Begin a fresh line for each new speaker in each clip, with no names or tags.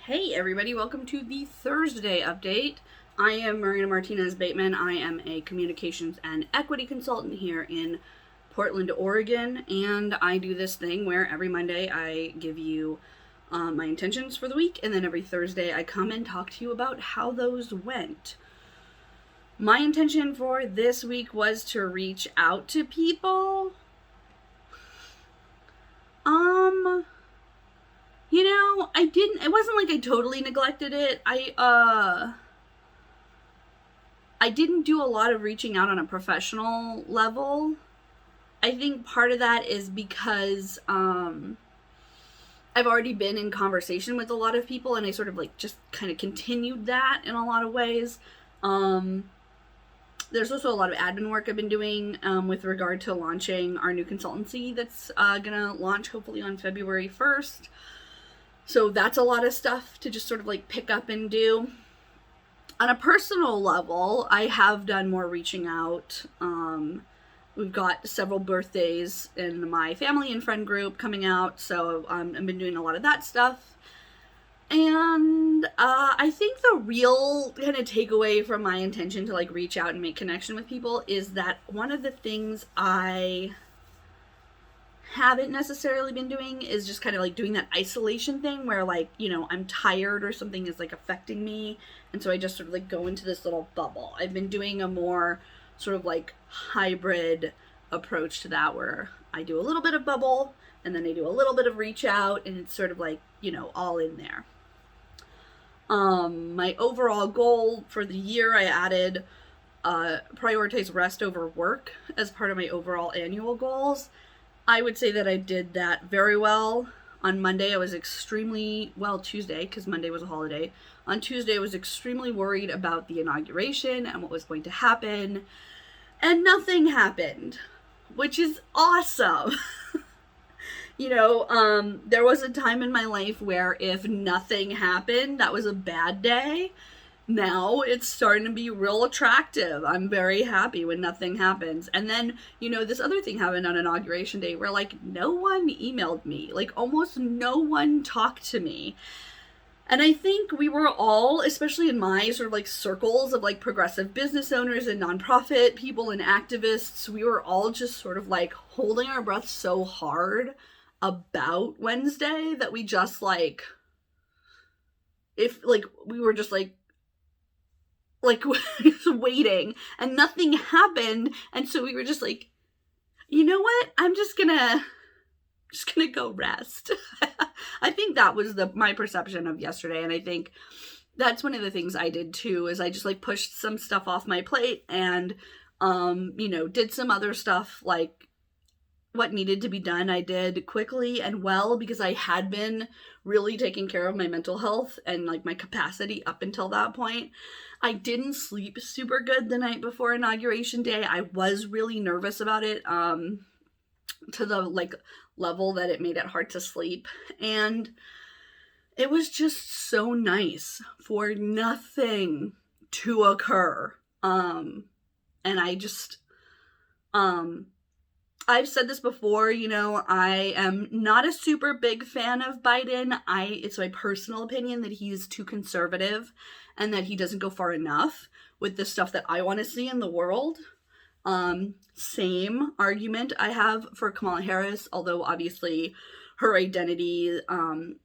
Hey everybody, welcome to the Thursday update. I am Martinez-Bateman. I am a communications and equity consultant here in Portland, Oregon, and I do this thing where every Monday I give you my intentions for the week, and then every Thursday I come and talk to you about how those went. My intention for this week was to reach out to people. It wasn't like I totally neglected it. I didn't do a lot of reaching out on a professional level. I think part of that is because I've already been in conversation with a lot of people, and I sort of just kind of continued that in a lot of ways. There's also a lot of admin work I've been doing with regard to launching our new consultancy that's gonna launch hopefully on February 1st. So that's a lot of stuff to just sort of pick up and do. On a personal level, I have done more reaching out. We've got several birthdays in my family and friend group coming out, so I've been doing a lot of that stuff. And I think the real kind of takeaway from my intention to reach out and make connection with people is that one of the things I haven't necessarily been doing is just kind of doing that isolation thing where I'm tired or something is affecting me, and so I just sort of go into this little bubble. I've been doing a more sort of hybrid approach to that, where I do a little bit of bubble and then I do a little bit of reach out, and it's sort of all in there. My overall goal for the year, I added prioritize rest over work as part of my overall annual goals. I would say that I did that very well. On Monday, I was Tuesday, because Monday was a holiday. On Tuesday, I was extremely worried about the inauguration and what was going to happen. And nothing happened, which is awesome. There was a time in my life where if nothing happened, that was a bad day. Now it's starting to be real attractive. I'm very happy when nothing happens. And then, this other thing happened on Inauguration Day where no one emailed me. Almost no one talked to me. And I think we were all, especially in my sort of circles of progressive business owners and nonprofit people and activists, we were all just sort of holding our breath so hard about Wednesday that we just we were just waiting, and nothing happened, and so we were just you know what, I'm just gonna go rest. I think that was my perception of yesterday, and I think that's one of the things I did too, is I just pushed some stuff off my plate and did some other stuff what needed to be done. I did quickly and well, because I had been really taking care of my mental health and my capacity up until that point. I didn't sleep super good the night before Inauguration Day. I was really nervous about it, to the level that it made it hard to sleep. And it was just so nice for nothing to occur. And I just, I've said this before, I am not a super big fan of Biden. It's my personal opinion that he's too conservative and that he doesn't go far enough with the stuff that I want to see in the world. Same argument I have for Kamala Harris, although obviously her identity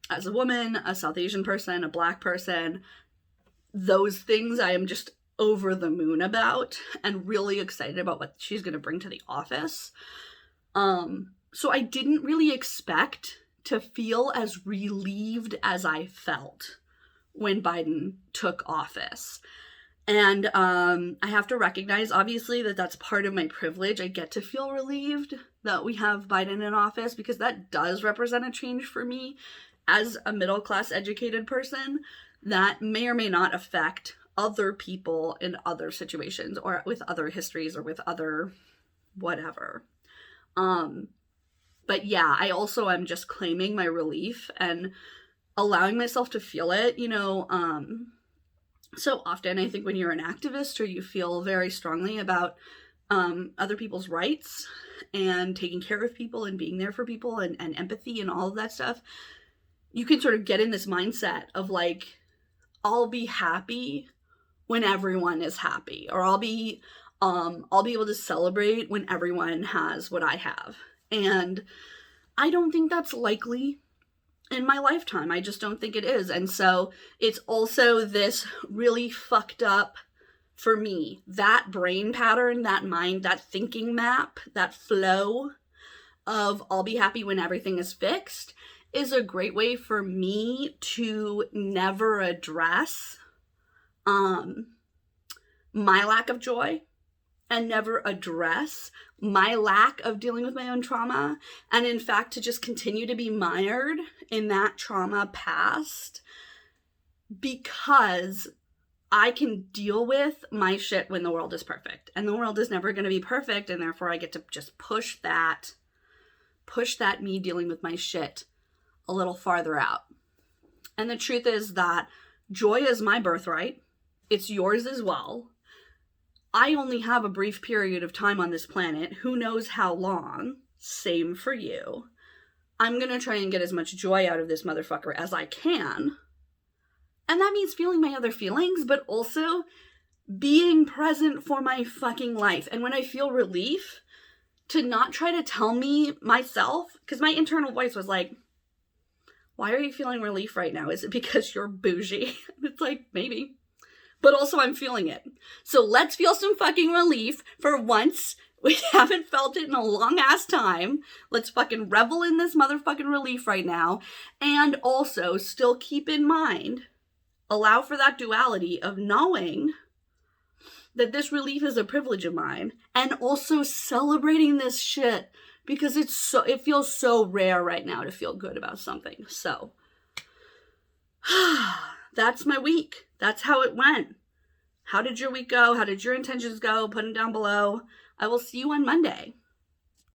as a woman, a South Asian person, a Black person, those things I am just over the moon about and really excited about what she's going to bring to the office. So I didn't really expect to feel as relieved as I felt when Biden took office. And I have to recognize, obviously, that that's part of my privilege. I get to feel relieved that we have Biden in office, because that does represent a change for me as a middle-class educated person that may or may not affect other people in other situations or with other histories or with other whatever. But yeah, I also am just claiming my relief and allowing myself to feel it, so often I think when you're an activist or you feel very strongly about other people's rights and taking care of people and being there for people and empathy and all of that stuff, you can sort of get in this mindset of like, I'll be happy when everyone is happy, or I'll be able to celebrate when everyone has what I have. And I don't think that's likely in my lifetime. I just don't think it is. And so it's also this really fucked up, for me, that brain pattern, that mind, that thinking map, that flow of I'll be happy when everything is fixed is a great way for me to never address my lack of joy, and never address my lack of dealing with my own trauma, and in fact to just continue to be mired in that trauma past, because I can deal with my shit when the world is perfect, and the world is never going to be perfect, and therefore I get to just push that me dealing with my shit a little farther out. And the truth is that joy is my birthright. It's yours as well. I only have a brief period of time on this planet. Who knows how long? Same for you. I'm going to try and get as much joy out of this motherfucker as I can. And that means feeling my other feelings, but also being present for my fucking life. And when I feel relief, to not try to tell me myself, because my internal voice was like, why are you feeling relief right now? Is it because you're bougie? It's like, maybe. But also I'm feeling it. So let's feel some fucking relief for once. We haven't felt it in a long ass time. Let's fucking revel in this motherfucking relief right now. And also still keep in mind, allow for that duality of knowing that this relief is a privilege of mine, and also celebrating this shit, because it feels so rare right now to feel good about something. So that's my week. That's how it went. How did your week go? How did your intentions go? Put them down below. I will see you on Monday.